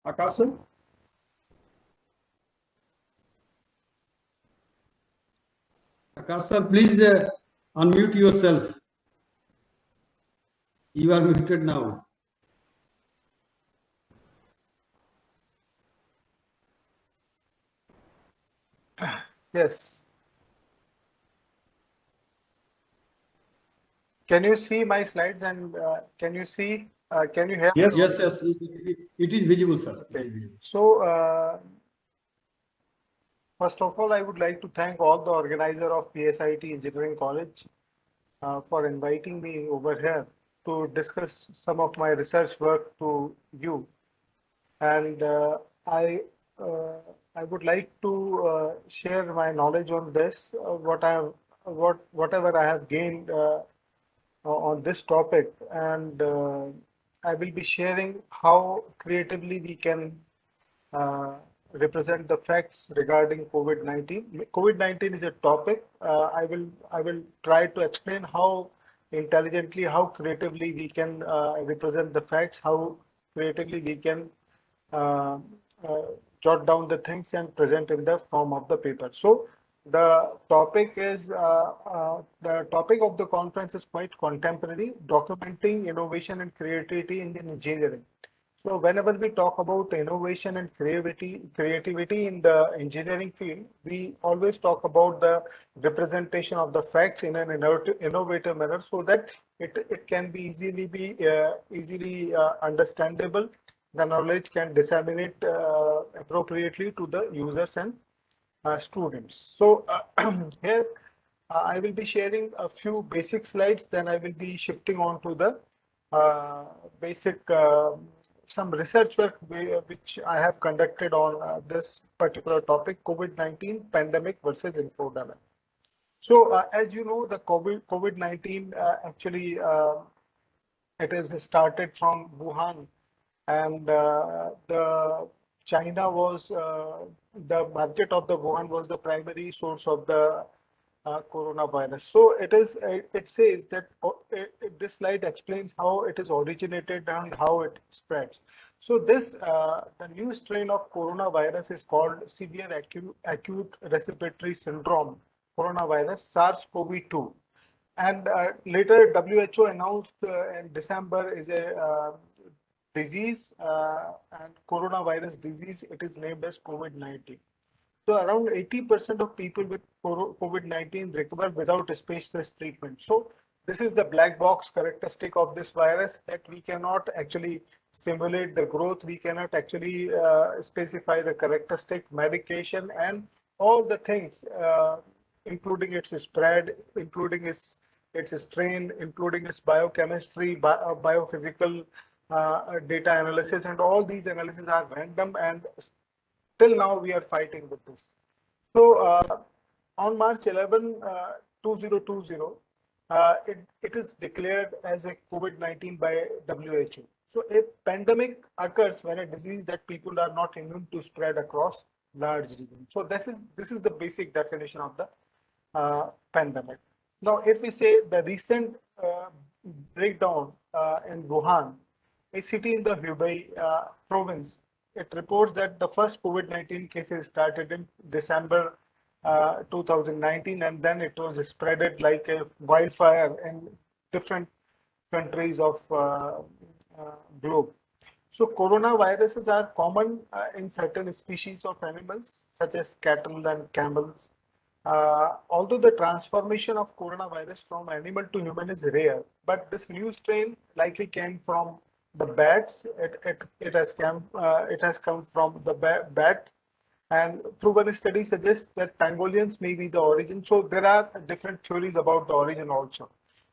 Akash sir? Akash sir, please unmute yourself. You are muted now. Yes. Can you see my slides and can you hear? Yes, yes, yes. It is visible, sir. It is visible. So, first of all, I would like to thank all the organizer of PSIT Engineering College for inviting me over here to discuss some of my research work to you. And I uh, I would like to share my knowledge on this, whatever I have gained on this topic, and I will be sharing how creatively we can uh, represent the facts regarding COVID-19. COVID-19 is a topic. I will try to explain how intelligently, how creatively we can represent the facts, how creatively we can uh, uh, jot down the things and present in the form of the paper. So the topic of the conference is quite contemporary, documenting innovation and creativity in engineering. So whenever we talk about innovation and creativity in the engineering field, we always talk about the representation of the facts in an innovative manner, so that it can be easily understandable. The knowledge can disseminate appropriately to the users and students. So here I will be sharing a few basic slides, then I will be shifting on to the basic some research work which I have conducted on this particular topic, COVID-19 pandemic versus infodemic. So as you know, the COVID-19 actually it is started from Wuhan, and the China was the market of the Wuhan was the primary source of the coronavirus. So it says that this slide explains how it is originated and how it spreads. So the new strain of coronavirus is called severe acute respiratory syndrome coronavirus SARS-CoV-2. And later, WHO announced in December is a disease and coronavirus disease. It is named as COVID-19. So around 80% of people with COVID-19 recover without specialist treatment. So this is the black box characteristic of this virus, that we cannot actually simulate the growth. We cannot actually specify the characteristic, medication, and all the things, including its spread, including its strain, including its biochemistry, biophysical data analysis, and all these analyses are random, and till now we are fighting with this. So on March 11, 2020, it is declared as a COVID-19 by WHO. So a pandemic occurs when a disease that people are not immune to spread across large regions. So this is the basic definition of the pandemic. Now, if we say the recent breakdown in Wuhan, a city in the Hubei province, it reports that the first COVID-19 cases started in December 2019, and then it was spreaded like a wildfire in different countries of globe. So coronaviruses are common in certain species of animals, such as cattle and camels. Although the transformation of coronavirus from animal to human is rare, but this new strain likely came from the bats. It has come from the bat, and proven study suggests that pangolins may be the origin. So there are different theories about the origin also.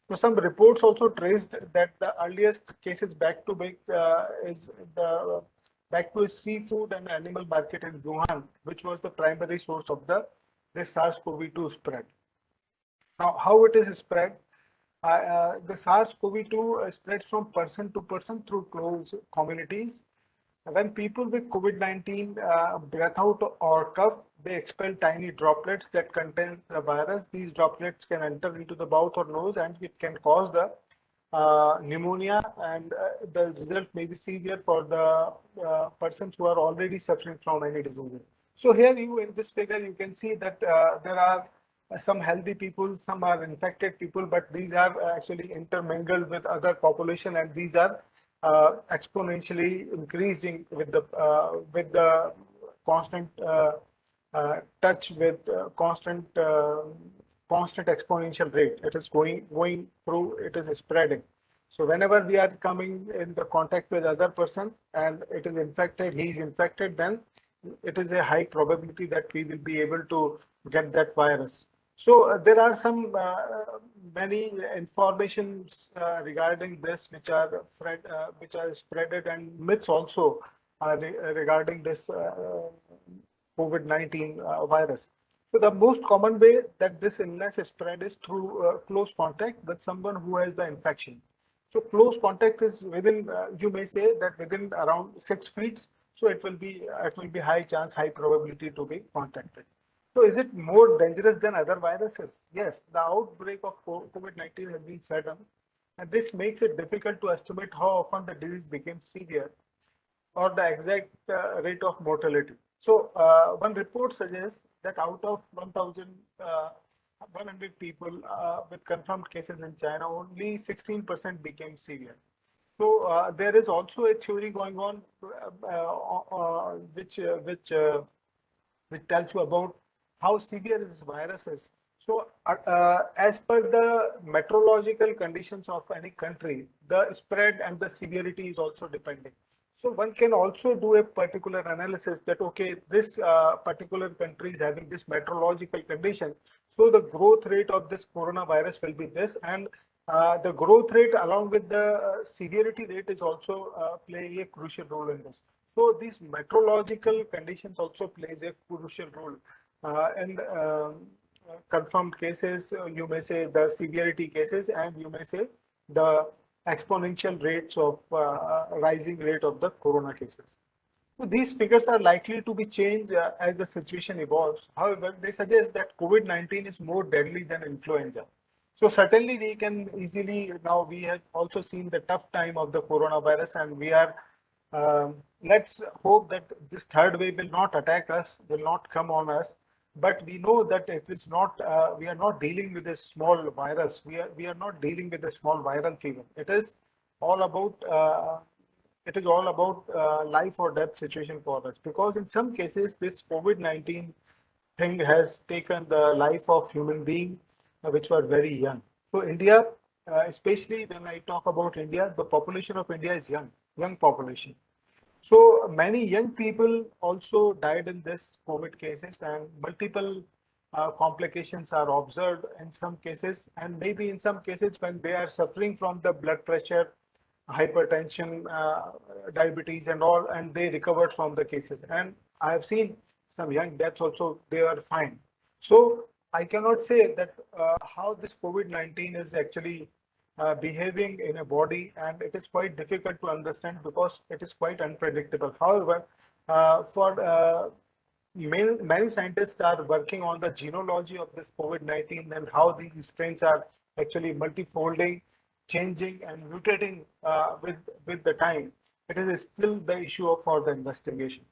So some reports also traced that the earliest cases back to a seafood and animal market in Wuhan, which was the primary source of the SARS-CoV-2 spread. Now, how it is spread? The SARS-CoV-2 spreads from person to person through close communities. When people with COVID-19 breath out or cough, they expel tiny droplets that contain the virus. These droplets can enter into the mouth or nose, and it can cause the pneumonia, and the result may be severe for the persons who are already suffering from any disease. So here you in this figure you can see that there are some healthy people, some are infected people, but these are actually intermingled with other population, and these are exponentially increasing with the constant touch with constant exponential rate. It is going through. It is spreading. So whenever we are coming in the contact with other person and it is infected, he is infected, then it is a high probability that we will be able to get that virus. So there are some many informations regarding this which are spreaded, and myths also regarding this COVID-19 virus. So the most common way that this illness is spread is through close contact with someone who has the infection. So close contact is within, you may say that within around 6 feet. So it will be high chance, high probability to be contacted. So is it more dangerous than other viruses? Yes, the outbreak of COVID-19 has been sudden, and this makes it difficult to estimate how often the disease becomes severe or the exact rate of mortality. So one report suggests that out of 1,100 people with confirmed cases in China, only 16% became severe. So there is also a theory going on which tells you about how severe this virus is. So as per the meteorological conditions of any country, the spread and the severity is also depending. So one can also do a particular analysis that, okay, this particular country is having this meteorological condition. So the growth rate of this coronavirus will be this, and the growth rate along with the severity rate is also playing a crucial role in this. So these meteorological conditions also plays a crucial role in confirmed cases, you may say the severity cases, and you may say the exponential rates of rising rate of the corona cases. So these figures are likely to be changed as the situation evolves. However, they suggest that COVID-19 is more deadly than influenza. So certainly we can easily, now we have also seen the tough time of the coronavirus, and we are, let's hope that this third wave will not attack us, will not come on us. But we know that it is not, we are not dealing with a small virus. We are not dealing with a small viral fever. It is all about life or death situation for us, because in some cases this COVID-19 thing has taken the life of human beings which were very young. So India, especially when I talk about India, the population of India is young population. So many young people also died in this COVID cases, and multiple complications are observed in some cases, and maybe in some cases when they are suffering from the blood pressure, hypertension, diabetes and all, and they recovered from the cases. And I have seen some young deaths also, they are fine. So I cannot say that how this COVID-19 is actually behaving in a body, and it is quite difficult to understand because it is quite unpredictable. However, many scientists are working on the genealogy of this COVID-19 and how these strains are actually multifolding, changing and mutating with the time. It is still the issue for the investigation.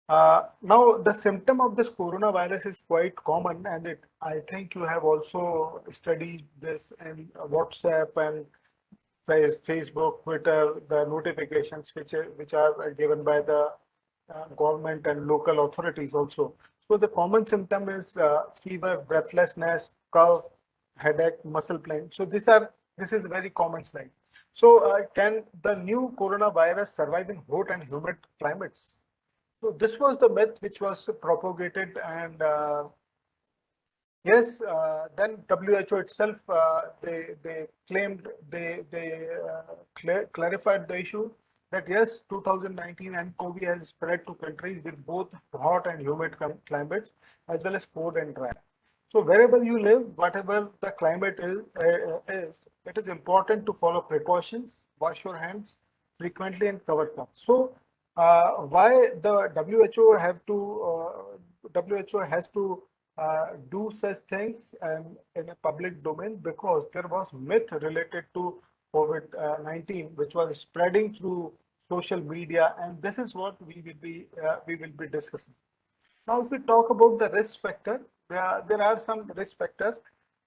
Now, the symptom of this coronavirus is quite common, and I think you have also studied this in WhatsApp and Facebook, Twitter, the notifications which are given by the government and local authorities also. So the common symptom is fever, breathlessness, cough, headache, muscle pain. So this is a very common slide. So can the new coronavirus survive in hot and humid climates? So this was the myth which was propagated, and yes, then WHO itself they claimed clarified the issue that yes, 2019 and COVID has spread to countries with both hot and humid climates as well as cold and dry. So wherever you live, whatever the climate is, it is important to follow precautions, wash your hands frequently and cover cups. So why the WHO has to do such things in a public domain because there was myth related to COVID-19, which was spreading through social media, and this is what we will be discussing. Now, if we talk about the risk factor, there are some risk factors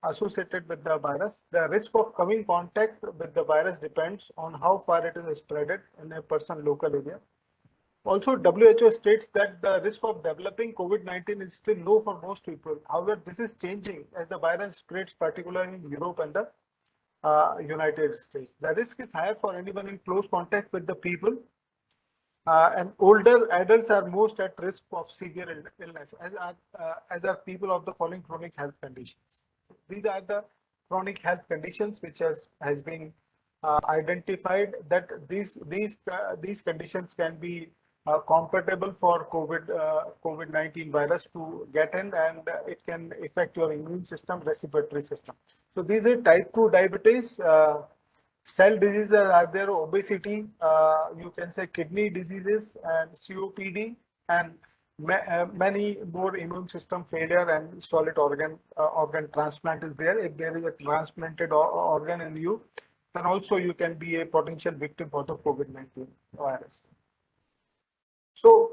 associated with the virus. The risk of coming contact with the virus depends on how far it is spreaded in a person local area. Also, WHO states that the risk of developing COVID-19 is still low for most people. However, this is changing as the virus spreads, particularly in Europe and the United States. The risk is higher for anyone in close contact with the people, and older adults are most at risk of severe illness, as are people of the following chronic health conditions. These are the chronic health conditions which has been identified that these conditions can be compatible for COVID-19 virus to get in, and it can affect your immune system, respiratory system. So these are type 2 diabetes, cell diseases are there, obesity, you can say kidney diseases and COPD, and many more immune system failure and solid organ transplant is there. If there is a transplanted organ in you, then also you can be a potential victim for the COVID-19 virus. So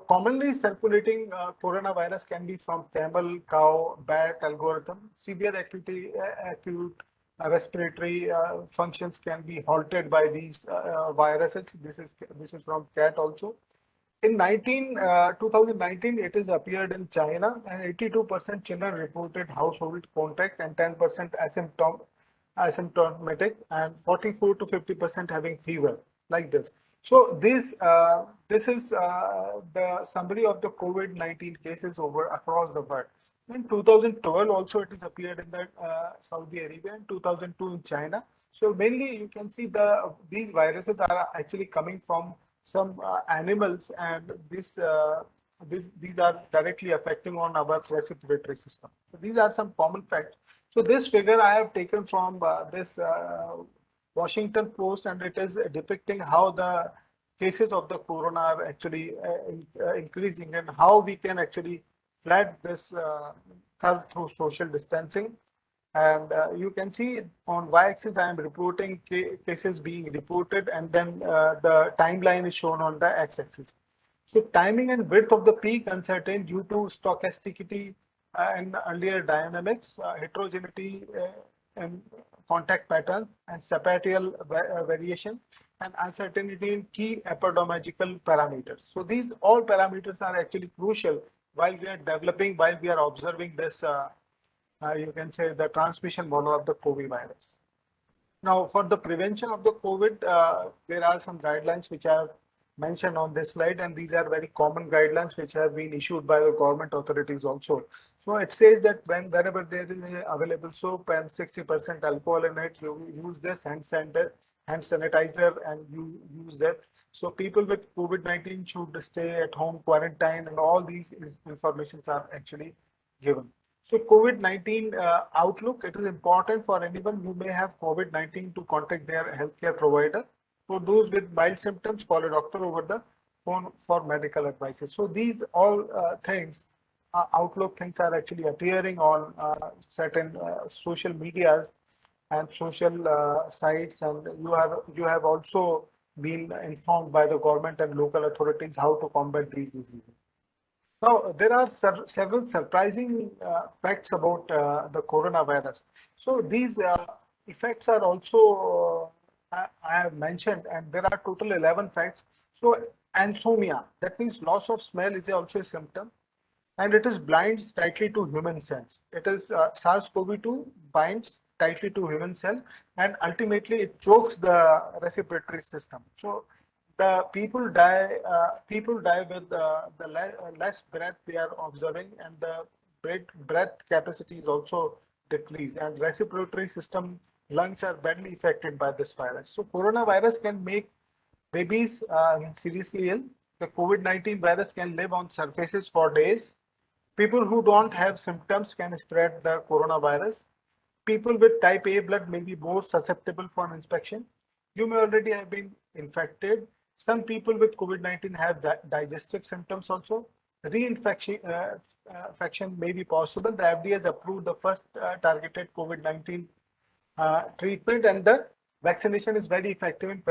commonly circulating coronavirus can be from camel, cow, bat, algorithm. Severe acute respiratory functions can be halted by these viruses. This is from cat also. In 2019, it has appeared in China, and 82% children reported household contact and 10% asymptomatic, and 44 to 50% having fever, like this. So this is the summary of the COVID-19 cases across the world. In 2012, also it has appeared in the Saudi Arabia, and 2002 in China. So mainly you can see these viruses are actually coming from some animals, and these are directly affecting on our respiratory system. So these are some common facts. So this figure I have taken from this Washington Post, and it is depicting how the cases of the corona are actually increasing, and how we can actually flat this curve through social distancing. And you can see on y-axis I am reporting cases being reported, and then the timeline is shown on the x-axis. So timing and width of the peak uncertain due to stochasticity and earlier dynamics, heterogeneity and contact pattern, and spatial variation, and uncertainty in key epidemiological parameters. So these all parameters are actually crucial while we are developing, while we are observing this you can say the transmission model of the COVID virus. Now, for the prevention of the COVID, there are some guidelines which are mentioned on this slide, and these are very common guidelines which have been issued by the government authorities also. So it says that whenever there is available soap and 60% alcohol in it, you use this hand sanitizer, and you use that. So people with COVID-19 should stay at home, quarantine, and all these informations are actually given. So COVID-19 outlook, it is important for anyone who may have COVID-19 to contact their healthcare provider. For those with mild symptoms, call a doctor over the phone for medical advices. So these all things, outlook things are actually appearing on certain social medias and social sites, and you have also been informed by the government and local authorities how to combat these diseases. Now, there are several surprising facts about the coronavirus. So these effects are also, I have mentioned, and there are total 11 facts. So ansomnia, that means loss of smell, is also a symptom, and it is binds tightly to human cells. It is SARS-CoV-2 binds tightly to human cell, and ultimately it chokes the respiratory system. So the people die with the less breath they are observing, and the breath capacity is also decreased, and respiratory system, lungs are badly affected by this virus. So coronavirus can make babies seriously ill. The COVID-19 virus can live on surfaces for days. People who don't have symptoms can spread the coronavirus. People with type A blood may be more susceptible for an infection. You may already have been infected. Some people with COVID-19 have digestive symptoms also. reinfection may be possible. The FDA has approved the first targeted COVID-19 treatment, and the vaccination is very effective in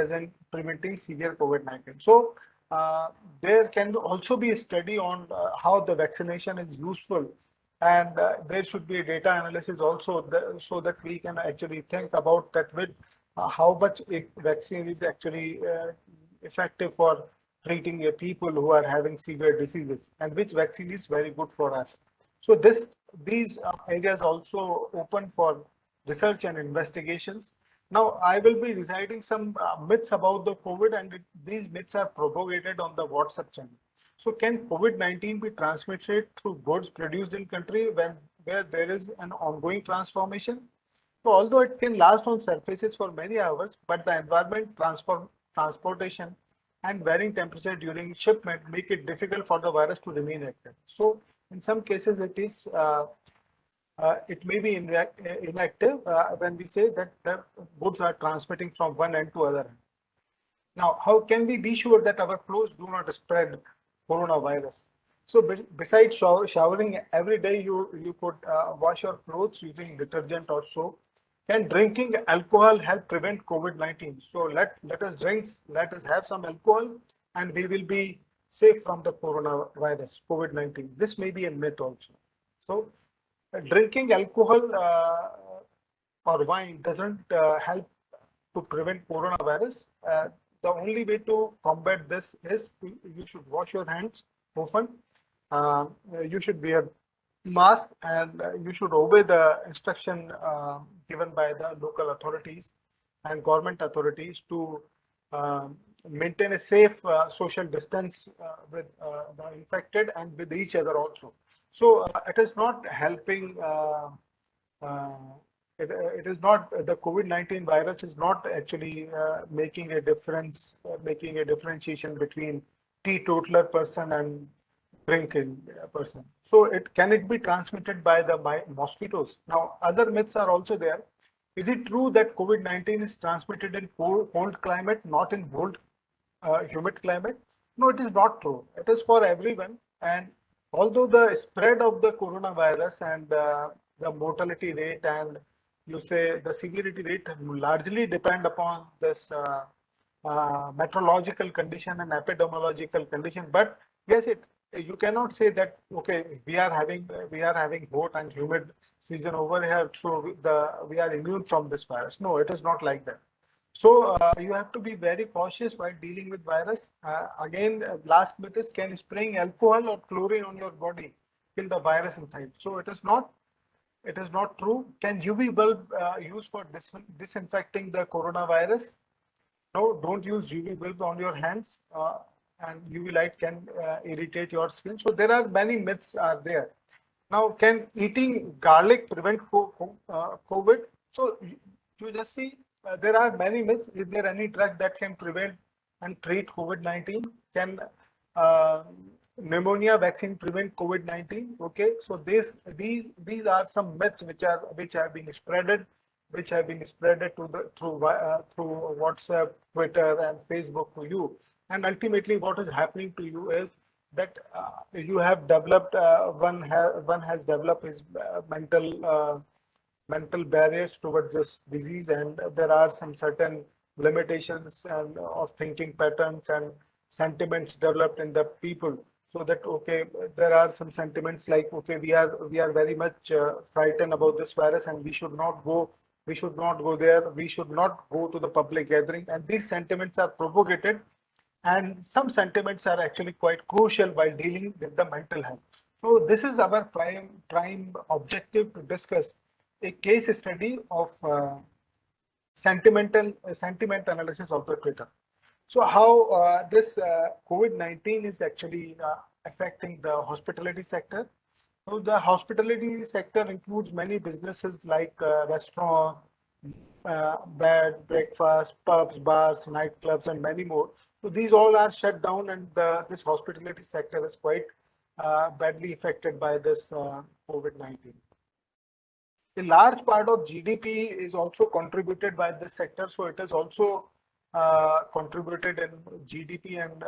preventing severe COVID-19. So there can also be a study on how the vaccination is useful, and there should be a data analysis also so that we can actually think about that with how much vaccine is actually effective for treating people who are having severe diseases, and which vaccine is very good for us. So these areas also open for research and investigations. Now, I will be reciting some myths about the COVID, and these myths are propagated on the WhatsApp channel. So, can COVID-19 be transmitted through goods produced in country where there is an ongoing transformation? So, although it can last on surfaces for many hours, but the environment, transportation, and varying temperature during shipment make it difficult for the virus to remain active. So, in some cases, it may be inactive when we say that the goods are transmitting from one end to other end. Now, how can we be sure that our clothes do not spread coronavirus? So, besides showering every day, you could wash your clothes using detergent or soap. Can drinking alcohol help prevent COVID-19? So let us have some alcohol, and we will be safe from the coronavirus, COVID-19. This may be a myth also. So drinking alcohol or wine doesn't help to prevent coronavirus. The only way to combat this is you should wash your hands often. You should wear mask, and you should obey the instruction given by the local authorities and government authorities to maintain a safe social distance with the infected and with each other also. So it is not helping. It is not, the COVID-19 virus is not actually making a difference, making a differentiation between teetotaler person and drinking person. So can it be transmitted by the mosquitoes? Now, other myths are also there. Is it true that COVID-19 is transmitted in cold climate, not in humid climate? No, it is not true. It is for everyone. And although the spread of the coronavirus and the mortality rate and you say the severity rate largely depend upon this meteorological condition and epidemiological condition, but yes, you cannot say that okay, we are having hot and humid season over here, so we are immune from this virus. No, it is not like that. So you have to be very cautious while dealing with virus. Again, last myth is, can spraying alcohol or chlorine on your body kill the virus inside? So it is not true. Can UV bulb use for disinfecting the coronavirus? No, don't use UV bulb on your hands, and UV light can irritate your skin. So there are many myths are there. Now, can eating garlic prevent COVID? So you just see, there are many myths. Is there any drug that can prevent and treat COVID-19? Can pneumonia vaccine prevent COVID-19? Okay, so these are some myths which have been spreaded, through WhatsApp, Twitter, and Facebook to you. And ultimately, what is happening to you is that you have developed one has developed his mental barriers towards this disease, and there are some certain limitations and of thinking patterns and sentiments developed in the people. So that okay, there are some sentiments like okay, we are very much frightened about this virus, and we should not go there, we should not go to the public gathering, and these sentiments are propagated, and some sentiments are actually quite crucial while dealing with the mental health. So this is our prime objective, to discuss a case study of sentiment analysis of the Twitter. So how this COVID-19 is actually affecting the hospitality sector. So the hospitality sector includes many businesses like restaurant, bed, breakfast, pubs, bars, nightclubs, and many more. So these all are shut down, and this hospitality sector is quite badly affected by this COVID-19. A large part of GDP is also contributed by this sector, so it is also contributed in GDP, and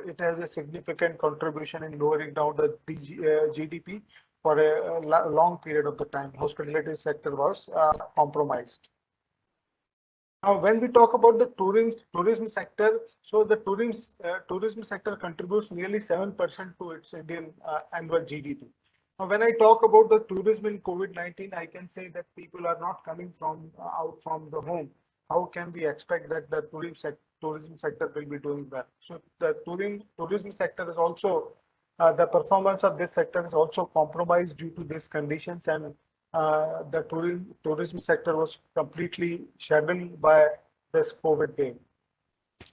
it has a significant contribution in lowering down the GDP for a long period of the time. Hospitality sector was compromised. Now, when we talk about the tourism sector, so the tourism sector contributes nearly 7% to its Indian annual GDP. Now, when I talk about the tourism in COVID-19, I can say that people are not coming from out from the home. How can we expect that the tourism sector will be doing well? So the tourism sector is also the performance of this sector is also compromised due to these conditions, and the tourism sector was completely shadowed by this COVID wave.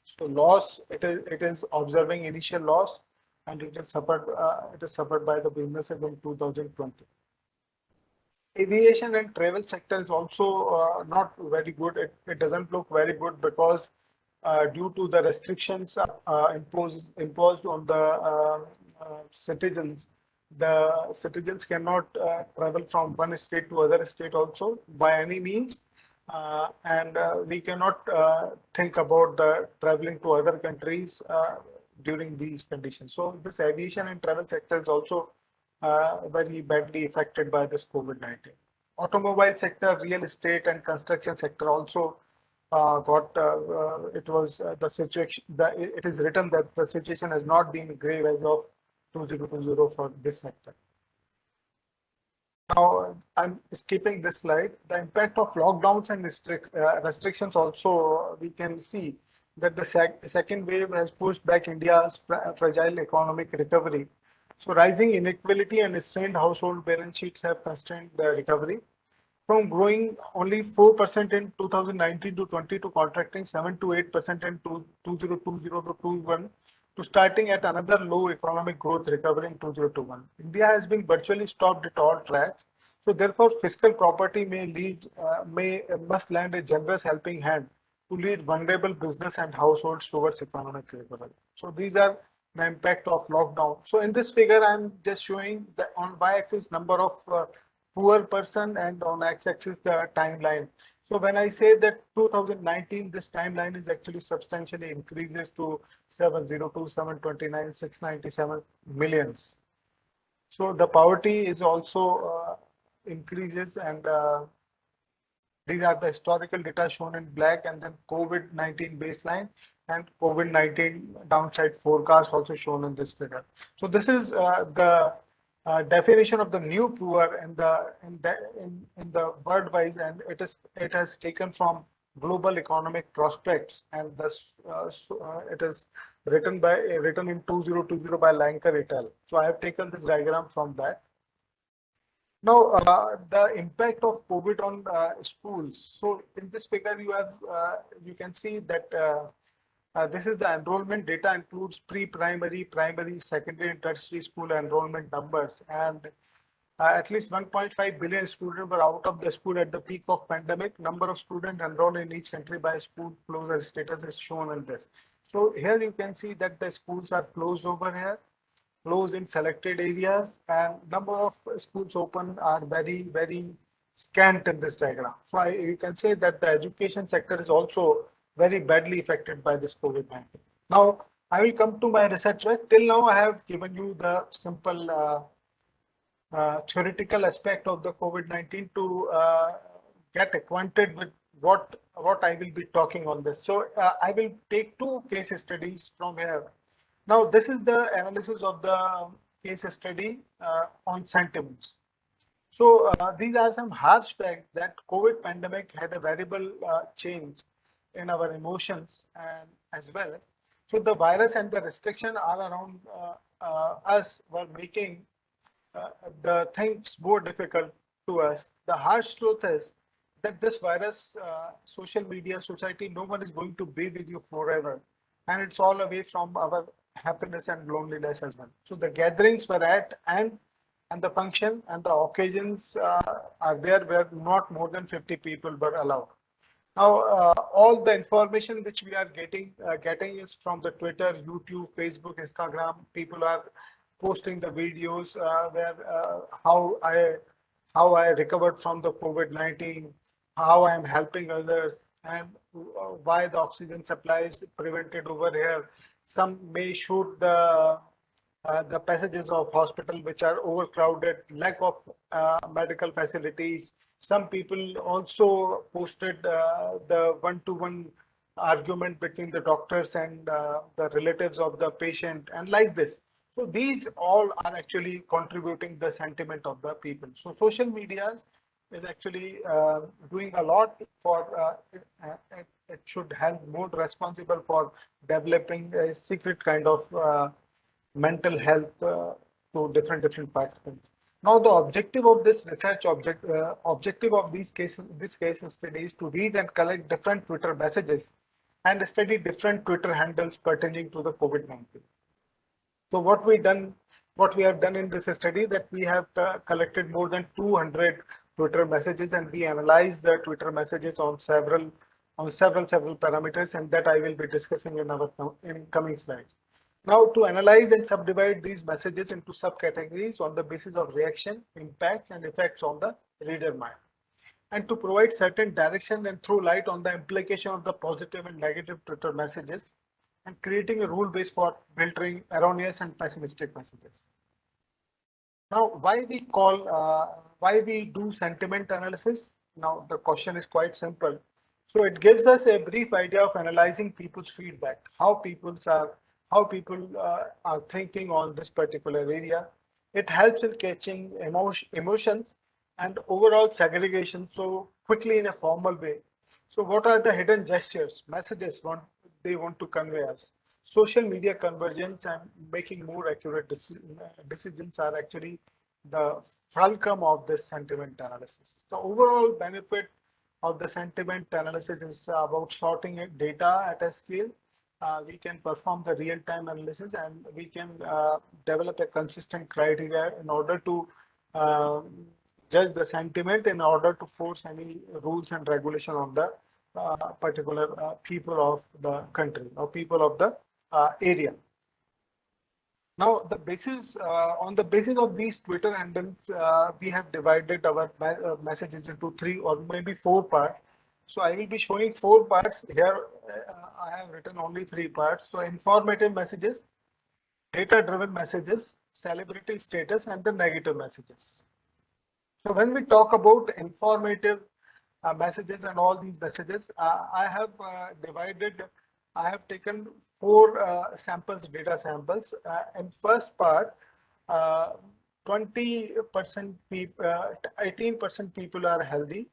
So loss, it is observing initial loss, and it is suffered by the businesses in 2020. Aviation and travel sector is also not very good. It doesn't look very good because due to the restrictions imposed on the citizens, the citizens cannot travel from one state to other state also by any means, and we cannot think about the traveling to other countries during these conditions. So this aviation and travel sector is also very badly affected by this COVID-19. Automobile sector, real estate and construction sector also it was the situation. It is written that the situation has not been grave as of 2020 for this sector. Now, I'm skipping this slide. The impact of lockdowns and restrictions also, we can see that the second wave has pushed back India's fragile economic recovery. So rising inequality and strained household balance sheets have constrained the recovery. From growing only 4% in 2019 to 20 to contracting 7 to 8% in 2020 to 21 to starting at another low economic growth recovery in 2021. India has been virtually stopped at all tracks. So therefore, fiscal property must lend a generous helping hand to lead vulnerable business and households towards economic recovery. So these are the impact of lockdown. So in this figure, I'm just showing the on y-axis number of poor person and on x-axis the timeline. So when I say that 2019, this timeline is actually substantially increases to 702, 729, 697 millions. So the poverty is also increases, and these are the historical data shown in black, and then COVID-19 baseline and COVID-19 downside forecast also shown in this figure. So this is the definition of the new poor in the word wise, and it has taken from global economic prospects, and thus it is written in 2020 by Lanker et al. So I have taken this diagram from that. Now the impact of COVID on schools. So in this figure you can see that this is the enrollment data, includes pre-primary, primary, secondary, and tertiary school enrollment numbers, and at least 1.5 billion students were out of the school at the peak of pandemic. Number of students enrolled in each country by school closure status is shown in this. So here you can see that the schools are closed over here, closed in selected areas, and number of schools open are very, very scant in this diagram. So you can say that the education sector is also very badly affected by this COVID-19. Now, I will come to my research work. Till now, I have given you the simple theoretical aspect of the COVID-19 to get acquainted with what I will be talking on this. So I will take two case studies from here. Now, this is the analysis of the case study on sentiments. So these are some harsh facts that COVID pandemic had a variable change in our emotions and as well. So the virus and the restriction all around us were making the things more difficult to us. The harsh truth is that this virus, social media, society, no one is going to be with you forever. And it's all away from our happiness and loneliness as well. So the gatherings were at and the function and the occasions are there where not more than 50 people were allowed. Now, all the information which we are getting is from the Twitter, YouTube, Facebook, Instagram. People are posting the videos where how I recovered from the COVID-19, how I am helping others, and why the oxygen supply is prevented over here. Some may shoot the passages of hospital which are overcrowded, lack of medical facilities. Some people also posted the one-to-one argument between the doctors and the relatives of the patient, and like this. So these all are actually contributing the sentiment of the people. So social media is actually doing a lot for it should help more responsible for developing a secret kind of mental health to different participants. Now, the objective of this research objective of this case study is to read and collect different Twitter messages and study different Twitter handles pertaining to the COVID-19. So what we have done in this study, that we have collected more than 200 Twitter messages, and we analyzed the Twitter messages on several parameters, and that I will be discussing in our coming slides. Now, to analyze and subdivide these messages into subcategories on the basis of reaction, impacts, and effects on the reader mind, and to provide certain direction and throw light on the implication of the positive and negative Twitter messages, and creating a rule base for filtering erroneous and pessimistic messages. Now, why we do sentiment analysis? Now, the question is quite simple. So it gives us a brief idea of analyzing people's feedback, how people are thinking on this particular area. It helps in catching emotions and overall segregation so quickly in a formal way. So what are the hidden gestures, messages they want to convey us? Social media convergence and making more accurate decisions are actually the fulcrum of this sentiment analysis. The overall benefit of the sentiment analysis is about sorting data at a scale. We can perform the real-time analysis, and we can develop a consistent criteria in order to judge the sentiment, in order to force any rules and regulation on the particular people of the country or people of the area. Now, on the basis of these Twitter handles, we have divided our messages into 3 or maybe 4 parts. So I will be showing 4 parts here. I have written only 3 parts. So informative messages, data-driven messages, celebrity status, and the negative messages. So when we talk about informative messages and all these messages, I have taken 4 data samples. In first part, 20% people, 18% people are healthy,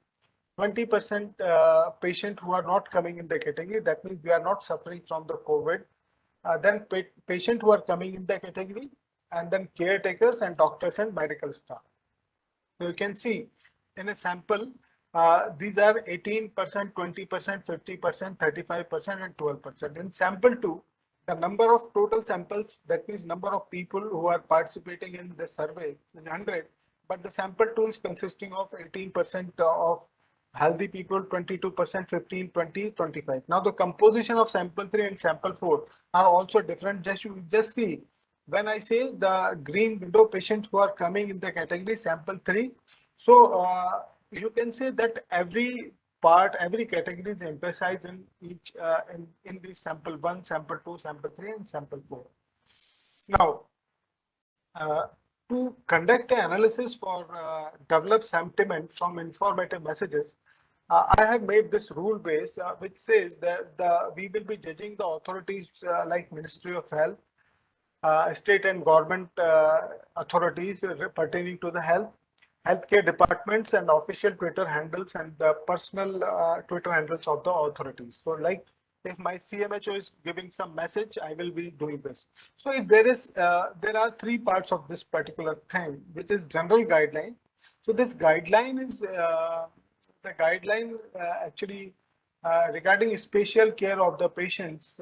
20% patients who are not coming in the category. That means they are not suffering from the COVID. Then patients who are coming in the category, and then caretakers and doctors and medical staff. So you can see in a sample, these are 18%, 20%, 50%, 35%, and 12%. In sample 2, the number of total samples, that means number of people who are participating in the survey, is 100. But the sample 2 is consisting of 18% of healthy people, 22%, 15, 20, 25. Now the composition of sample 3 and sample 4 are also different. Just see, when I say the green window patients who are coming in the category sample 3, so you can say that every category is emphasized in each in the sample 1, sample 2, sample 3, and sample 4. Now, to conduct an analysis for develop sentiment from informative messages, I have made this rule base which says that we will be judging the authorities like Ministry of Health, state and government authorities pertaining to the healthcare departments, and official Twitter handles, and the personal Twitter handles of the authorities. So like if my CMHO is giving some message, I will be doing this. So if there are 3 parts of this particular thing, which is general guideline. So this guideline is the guideline actually regarding spatial care of the patients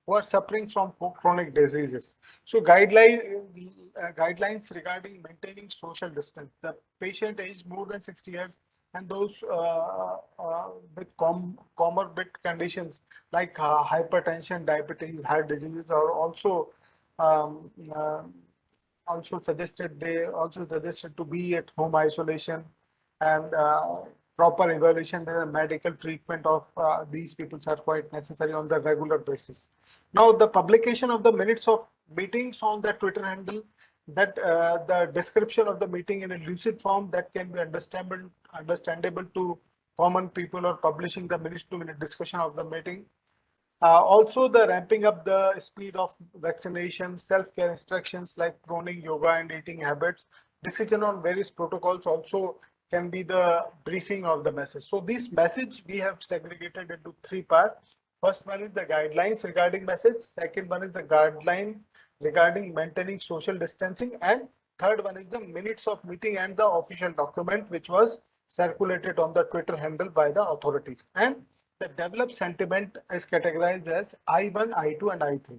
who are suffering from chronic diseases. So guidelines regarding maintaining social distance. The patient aged more than 60 years and those with comorbid conditions like hypertension, diabetes, heart diseases are also suggested to be at home isolation, and proper evaluation and medical treatment of these people are quite necessary on the regular basis. Now, the publication of the minutes of meetings on the Twitter handle, that the description of the meeting in a lucid form that can be understandable to common people, or publishing the minutes to minute discussion of the meeting. Also, the ramping up the speed of vaccination, self-care instructions like proning, yoga, and eating habits, decision on various protocols also can be the briefing of the message. So this message we have segregated into three parts. First one is the guidelines regarding message. Second one is the guideline regarding maintaining social distancing. And third one is the minutes of meeting and the official document which was circulated on the Twitter handle by the authorities. And the developed sentiment is categorized as I1, I2, and I3.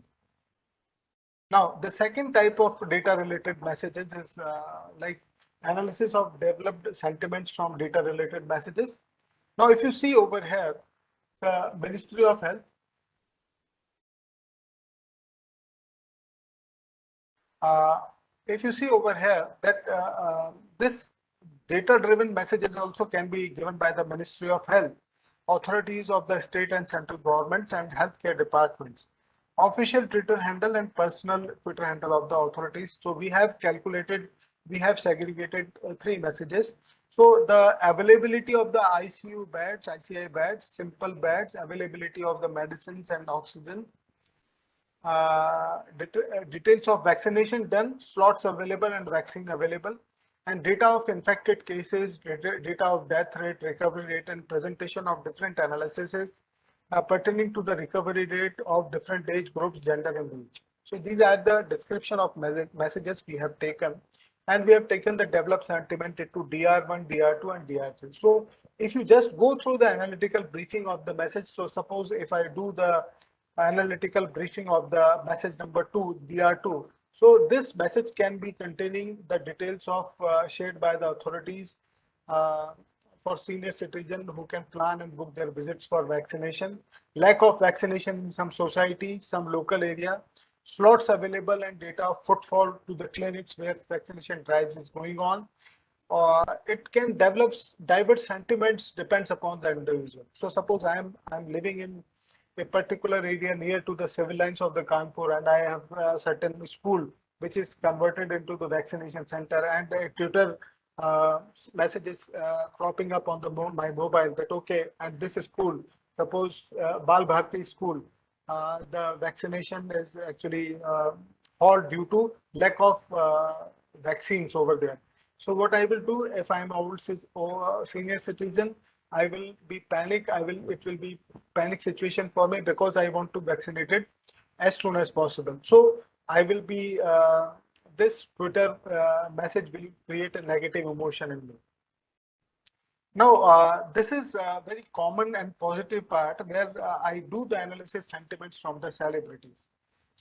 Now, the second type of data-related messages is like analysis of developed sentiments from data-related messages. Now, if you see over here, the Ministry of Health if you see over here that this data-driven messages also can be given by the Ministry of Health, authorities of the state and central governments, and healthcare departments, official Twitter handle and personal Twitter handle of the authorities. So we have segregated three messages. So the availability of the ICU beds, ICI beds, simple beds, availability of the medicines and oxygen, details of vaccination done, slots available and vaccine available, and data of infected cases, data of death rate, recovery rate, and presentation of different analyses pertaining to the recovery rate of different age groups, gender, and age. So these are the description of messages we have taken, and we have taken the developed sentiment into DR1, DR2, and DR3. So if you just go through the analytical briefing of the message, so suppose if I do the analytical briefing of the message number 2, DR2. So this message can be containing the details of shared by the authorities for senior citizens who can plan and book their visits for vaccination, lack of vaccination in some society, some local area, slots available, and data of footfall to the clinics where vaccination drives is going on. It can develop diverse sentiments, depends upon the individual. So suppose I'm living in a particular area near to the civil lines of the Kanpur, and I have a certain school which is converted into the vaccination center, and a Twitter message is cropping up on my mobile that okay, and this is school, suppose Bal Bharti school, the vaccination is actually halt due to lack of vaccines over there. So what I will do, if I'm old senior citizen, I will be panic. It will be panic situation for me because I want to vaccinate it as soon as possible. So I will be, this Twitter message will create a negative emotion in me. Now, this is a very common and positive part where I do the analysis sentiments from the celebrities.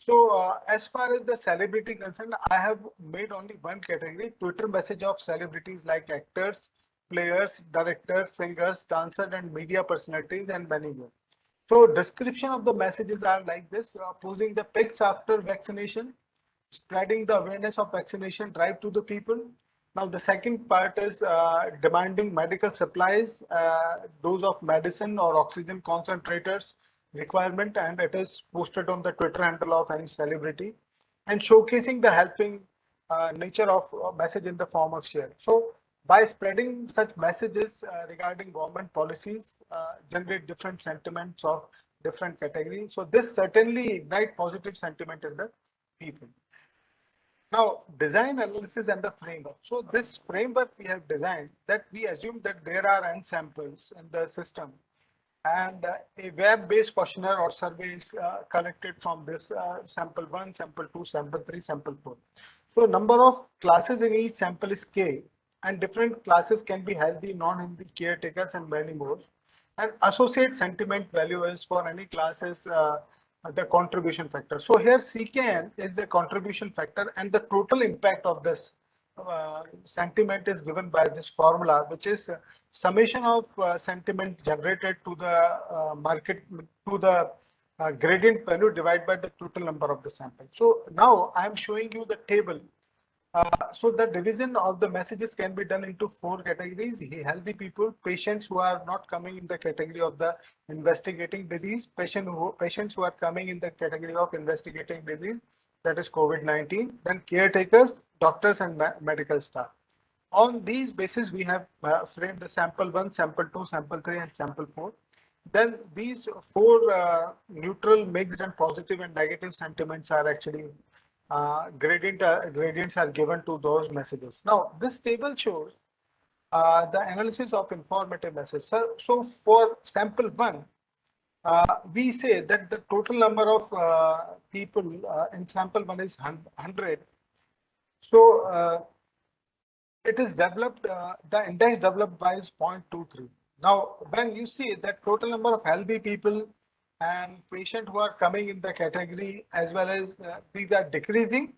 So as far as the celebrity concerned, I have made only one category, Twitter message of celebrities like actors, players, directors, singers, dancers, and media personalities, and many more. So description of the messages are like this, posing the pics after vaccination, spreading the awareness of vaccination drive to the people. Now the second part is demanding medical supplies, dose of medicine or oxygen concentrators requirement, and it is posted on the Twitter handle of any celebrity, and showcasing the helping nature of message in the form of share. So by spreading such messages regarding government policies, generate different sentiments of different categories. So this certainly ignite positive sentiment in the people. Now, design analysis and the framework. So this framework we have designed that we assume that there are n samples in the system, and a web-based questionnaire or survey is collected from this sample 1, sample 2, sample 3, sample 4. So number of classes in each sample is K, and different classes can be healthy, non-healthy, caretakers, and many more. And associate sentiment value is for any classes the contribution factor. So here CKN is the contribution factor, and the total impact of this sentiment is given by this formula, which is summation of sentiment generated to the market, to the gradient value divided by the total number of the sample. So now I am showing you the table So the division of the messages can be done into 4 categories: healthy people, patients who are not coming in the category of the investigating disease, patients who are coming in the category of investigating disease, that is COVID-19, then caretakers, doctors, and medical staff. On these basis, we have framed the sample 1, sample 2, sample 3, and sample 4. Then these 4 neutral, mixed, and positive and negative sentiments are actually gradients are given to those messages. Now, this table shows the analysis of informative message. So for sample 1, we say that the total number of people in sample 1 is 100. So it is developed, the index developed by is 0.23. Now, when you see that total number of healthy people and patients who are coming in the category, as well as these are decreasing,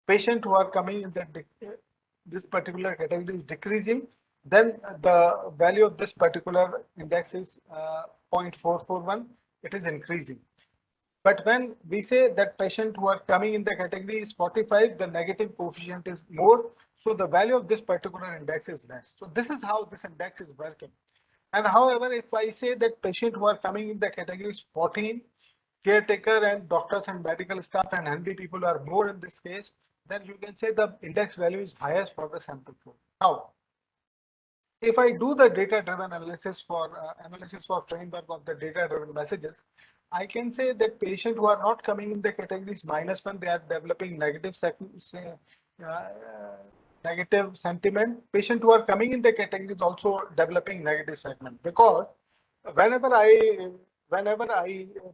patients who are coming in this particular category is decreasing, then the value of this particular index is 0.441, it is increasing. But when we say that patient who are coming in the category is 45, the negative coefficient is more. So the value of this particular index is less. So this is how this index is working. And however, if I say that patient who are coming in the category is 14, caretaker and doctors and medical staff and healthy people are more in this case, then you can say the index value is highest for the sample pool. Now, if I do the data-driven analysis for framework of the data-driven messages, I can say that patients who are not coming in the categories -1, they are developing negative sentiment. Patients who are coming in the categories also developing negative sentiment, because whenever I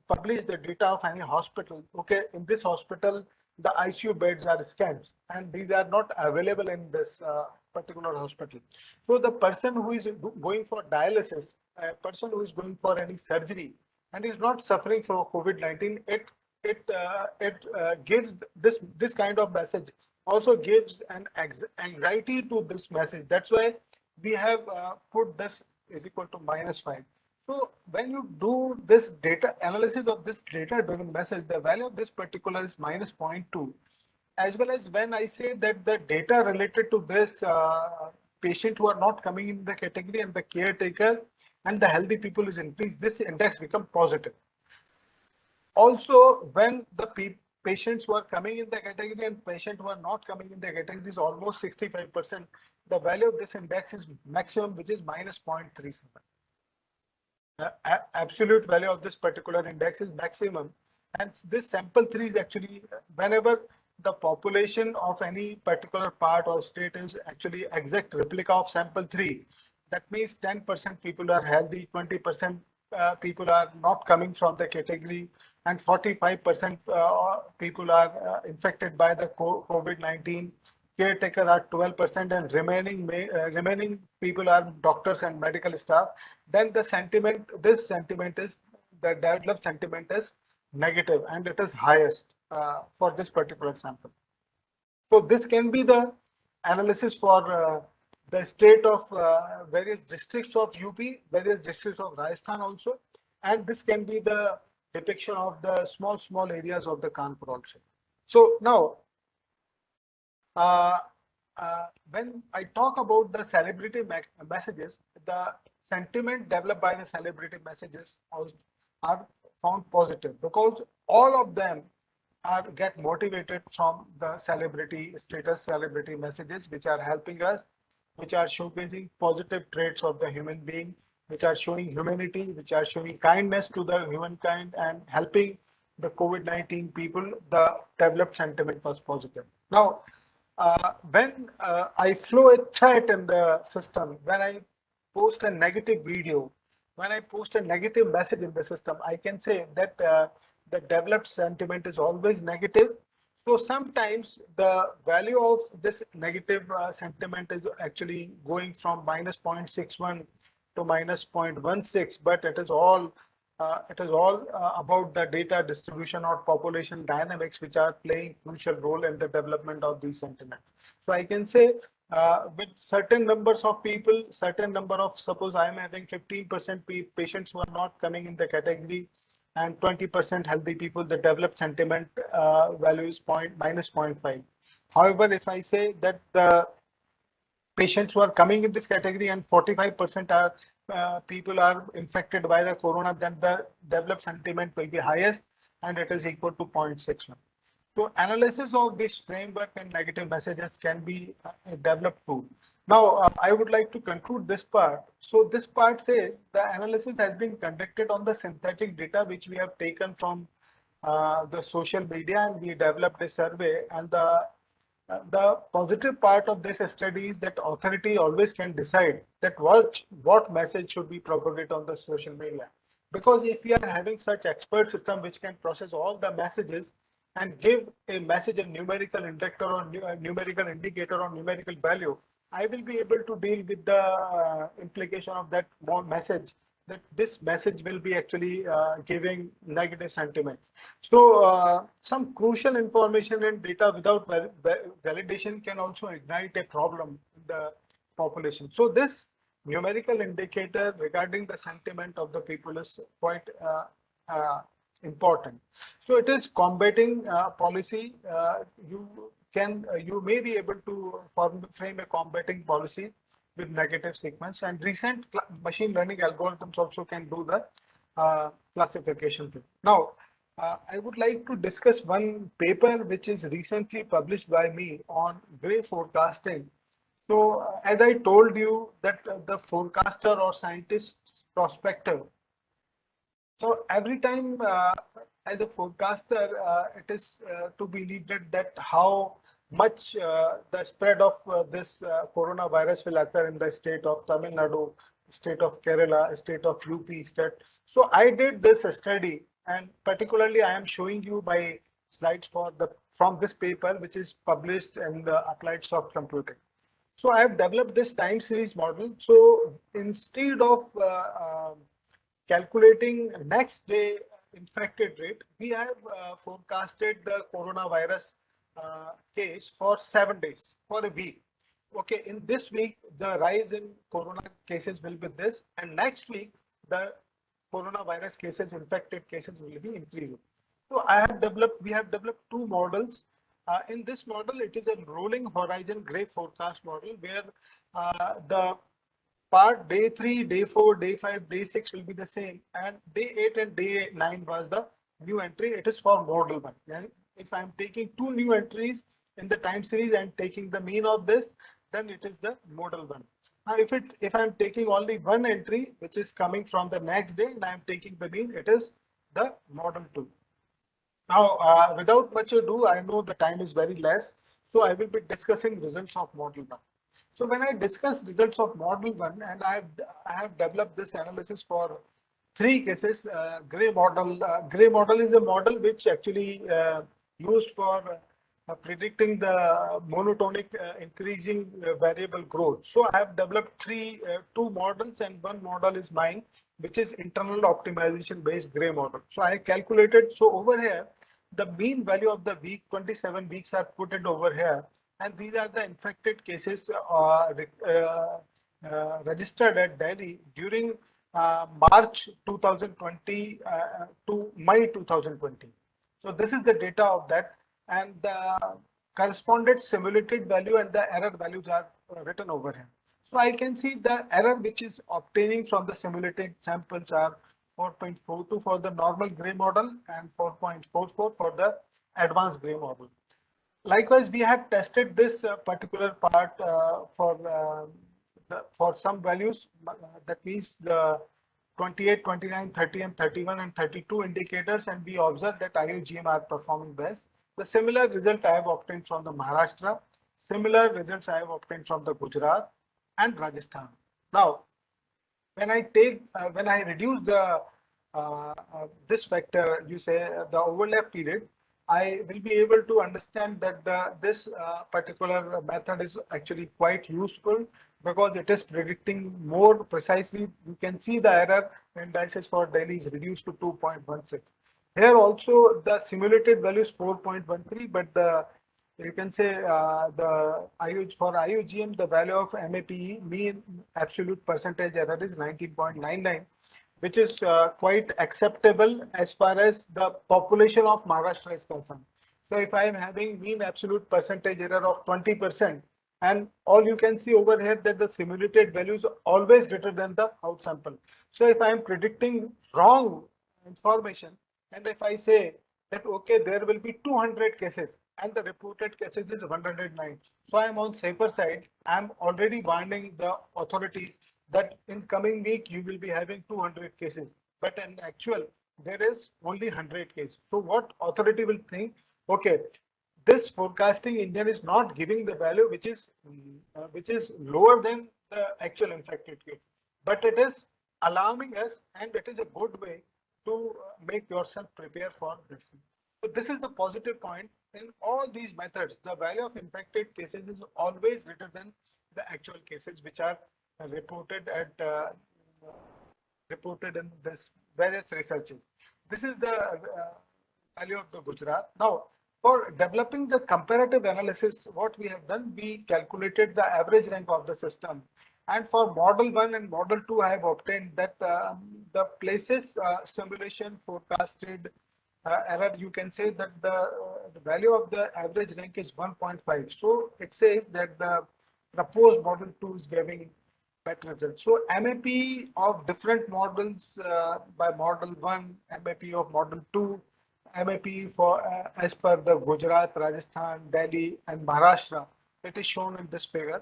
publish the data of any hospital, okay, in this hospital the ICU beds are scant and these are not available in this particular hospital. So the person who is going for dialysis, a person who is going for any surgery and is not suffering from COVID-19, it gives this kind of message, also gives an anxiety to this message. That's why we have put this is equal to -5. So when you do this data analysis of this data-driven message, the value of this particular is -0.2. As well as when I say that the data related to this patient who are not coming in the category and the caretaker and the healthy people is increased, this index becomes positive. Also, when the patients who are coming in the category and patients who are not coming in the category is almost 65%, the value of this index is maximum, which is -0.37. Absolute value of this particular index is maximum, and this sample 3 is actually whenever the population of any particular part or state is actually exact replica of sample 3, that means 10% people are healthy, 20% people are not coming from the category, and 45% people are infected by the COVID-19. Caretaker are 12%, and remaining people are doctors and medical staff. Then the sentiment, this sentiment is the developed sentiment is negative, and it is highest for this particular sample. So this can be the analysis for the state of various districts of UP, various districts of Rajasthan also, and this can be the depiction of the small areas of the Kanpur also. So now, when I talk about the celebrity messages, the sentiment developed by the celebrity messages are found positive, because all of them get motivated from the celebrity status, celebrity messages, which are helping us, which are showcasing positive traits of the human being, which are showing humanity, which are showing kindness to the humankind and helping the COVID-19 people. The developed sentiment was positive. Now, when I flow a threat in the system, when I post a negative video, when I post a negative message in the system, I can say that the developed sentiment is always negative. So sometimes the value of this negative sentiment is actually going from -0.61 to -0.16, but it is all about the data distribution or population dynamics, which are playing crucial role in the development of these sentiments. So I can say with certain numbers of people, certain number of, suppose I am having 15% patients who are not coming in the category and 20% healthy people, the developed sentiment value is -0.5. However, if I say that the patients who are coming in this category and 45% are people are infected by the corona, then the developed sentiment will be highest and it is equal to 0.61. So analysis of this framework and negative messages can be developed too. Now, I would like to conclude this part. So this part says the analysis has been conducted on the synthetic data which we have taken from the social media, and we developed a survey, and the positive part of this study is that authority always can decide that what message should be propagated on the social media. Because if we are having such expert system which can process all the messages and give a message a numerical indicator or numerical indicator or numerical value, I will be able to deal with the implication of that message, that this message will be actually giving negative sentiments. So some crucial information and data without validation can also ignite a problem in the population. So this numerical indicator regarding the sentiment of the people is quite important. So it is combating policy. You may be able to frame a combating policy with negative sequence, and recent machine learning algorithms also can do the classification thing. Now, I would like to discuss one paper which is recently published by me on gray forecasting. So, as I told you that the forecaster or scientist's perspective. So every time as a forecaster, it is to be needed that how much the spread of this coronavirus will occur in the state of Tamil Nadu, state of Kerala, state of UP state. So I did this study, and particularly I am showing you my slides from this paper, which is published in the Applied Soft Computing. So I have developed this time series model. So instead of calculating next day infected rate, we have forecasted the coronavirus case for 7 days, for a week. Okay, in this week, the rise in corona cases will be this, and next week, the coronavirus cases, infected cases will be increasing. So we have developed two models. In this model, it is a rolling horizon gray forecast model where the part day 3, day 4, day 5, day 6 will be the same, and day 8 and day 9 was the new entry. It is for model 1. And if I'm taking two new entries in the time series and taking the mean of this, then it is the model 1. Now, if I'm taking only one entry, which is coming from the next day, and I'm taking the mean, it is the model 2. Now, without much ado, I know the time is very less, so I will be discussing results of model 1. So when I discuss results of model 1, and I have developed this analysis for 3 cases. Gray model is a model which actually used for predicting the monotonic increasing variable growth. So I have developed two models, and one model is mine, which is internal optimization based gray model. So I calculated, so over here, the mean value of the week, 27 weeks are put it over here. And these are the infected cases registered at Delhi during March 2020 to May 2020. So this is the data of that, and the correspondent simulated value and the error values are written over here. So I can see the error which is obtaining from the simulated samples are 4.42 for the normal gray model and 4.44 for the advanced gray model. Likewise, we had tested this particular part for some values. That means the 28, 29, 30, and 31 and 32 indicators, and we observed that IUGM are performing best. The similar result I have obtained from the Maharashtra. Similar results I have obtained from the Gujarat and Rajasthan. Now, when I reduce the this factor, you say the overlap period, I will be able to understand that this particular method is actually quite useful because it is predicting more precisely. You can see the error indices for Delhi is reduced to 2.16. Here also the simulated value is 4.13, but you can say for IUGM the value of MAPE, mean absolute percentage error, is 19.99. which is quite acceptable as far as the population of Maharashtra is concerned. So if I am having mean absolute percentage error of 20%, and all you can see over here that the simulated value is always greater than the out sample. So if I am predicting wrong information, and if I say that okay, there will be 200 cases and the reported cases is 109, so I am on safer side. I am already warning the authorities that in coming week you will be having 200 cases, but in actual there is only 100 cases. So what authority will think? Okay, this forecasting engine is not giving the value which is lower than the actual infected case, but it is alarming us, and it is a good way to make yourself prepare for this. So this is the positive point. In all these methods, the value of infected cases is always greater than the actual cases which are reported reported in this various researches. This is the value of the Gujarat. Now, for developing the comparative analysis, what we have done, we calculated the average rank of the system. And for model 1 and model 2, I have obtained that the places simulation forecasted error, you can say that the value of the average rank is 1.5. So it says that the proposed model 2 is giving better results. So MAP of different models by model 1, MAP of model 2, MAP for as per the Gujarat, Rajasthan, Delhi, and Maharashtra. It is shown in this figure.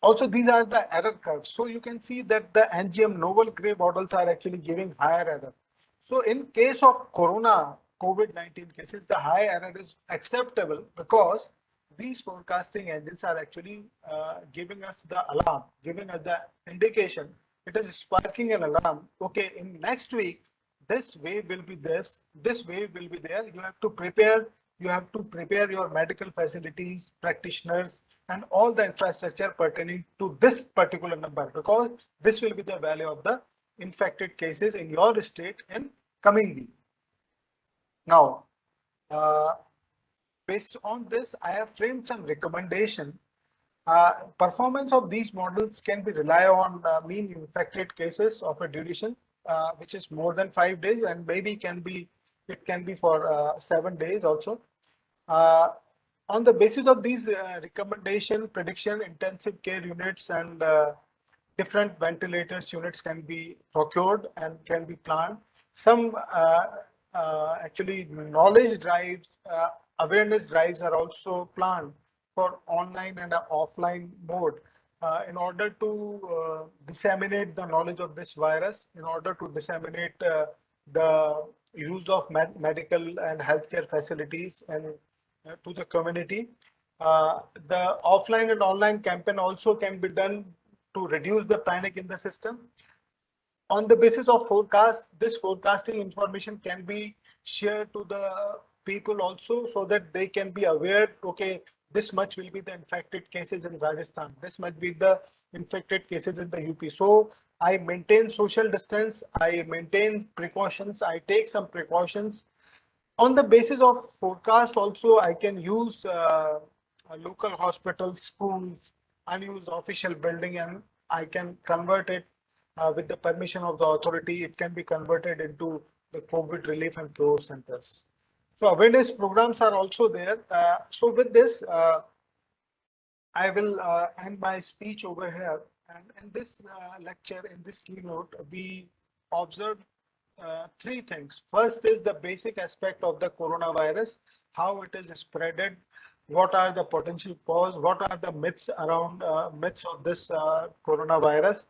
Also, these are the error curves. So you can see that the NGM novel gray models are actually giving higher error. So in case of Corona, COVID-19 cases, the high error is acceptable because these forecasting engines are actually giving us the alarm, giving us the indication. It is sparking an alarm. Okay, in next week, this wave will be this wave will be there. You have to prepare your medical facilities, practitioners, and all the infrastructure pertaining to this particular number, because this will be the value of the infected cases in your state in coming week. Now, based on this, I have framed some recommendation. Performance of these models can be rely on mean infected cases of a duration which is more than 5 days, and maybe it can be for 7 days also. On the basis of these recommendation, prediction, intensive care units and different ventilators units can be procured and can be planned. Some actually knowledge drives, awareness drives are also planned for online and offline mode in order to disseminate the knowledge of this virus, in order to disseminate the use of medical and healthcare facilities and to the community. The offline and online campaign also can be done to reduce the panic in the system. On the basis of forecast, this forecasting information can be shared to the people also, so that they can be aware, okay, this much will be the infected cases in Rajasthan, this much be the infected cases in the UP. So I maintain social distance, I maintain precautions, I take some precautions. On the basis of forecast also, I can use local hospitals, schools, unused official building, and I can convert it with the permission of the authority. It can be converted into the COVID relief and cure centers. So awareness programs are also there. So with this, I will end my speech over here. And in this lecture, in this keynote, we observed three things. First is the basic aspect of the coronavirus, how it is spreaded, what are the potential cause, what are the myths around myths of this coronavirus.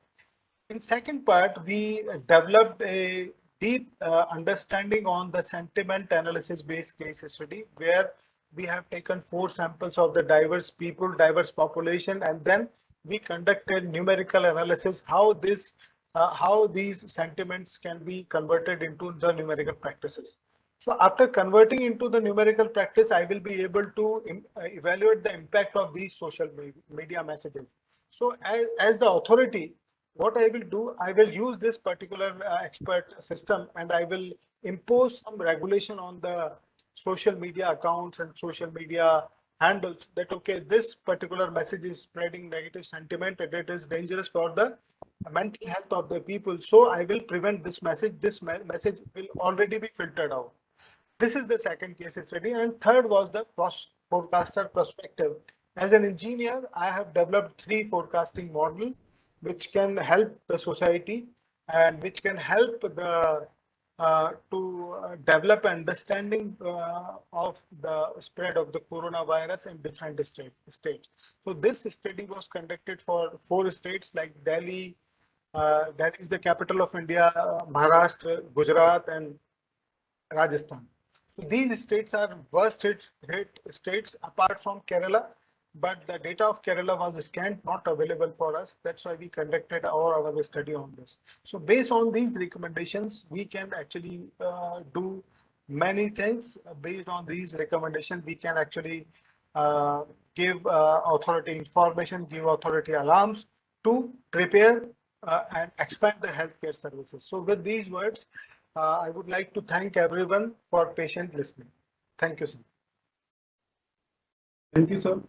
In second part, we developed a deep understanding on the sentiment analysis based case study, where we have taken 4 samples of the diverse people, diverse population, and then we conducted numerical analysis how these sentiments can be converted into the numerical practices. So after converting into the numerical practice, I will be able to evaluate the impact of these social media messages. So as the authority, what I will do, I will use this particular expert system, and I will impose some regulation on the social media accounts and social media handles that, okay, this particular message is spreading negative sentiment and it is dangerous for the mental health of the people. So I will prevent this message. This message will already be filtered out. This is the second case study. And third was the forecaster perspective. As an engineer, I have developed 3 forecasting models which can help the society and which can help the to develop understanding of the spread of the coronavirus in different states. So this study was conducted for 4 states like Delhi, that is the capital of India, Maharashtra, Gujarat, and Rajasthan. So these states are worst hit states apart from Kerala, but the data of Kerala was scanned, not available for us. That's why we conducted our study on this. So based on these recommendations, we can actually do many things. Based on these recommendations, we can actually give authority information, give authority alarms to prepare and expand the healthcare services. So with these words, I would like to thank everyone for patient listening. Thank you, sir. Thank you, sir.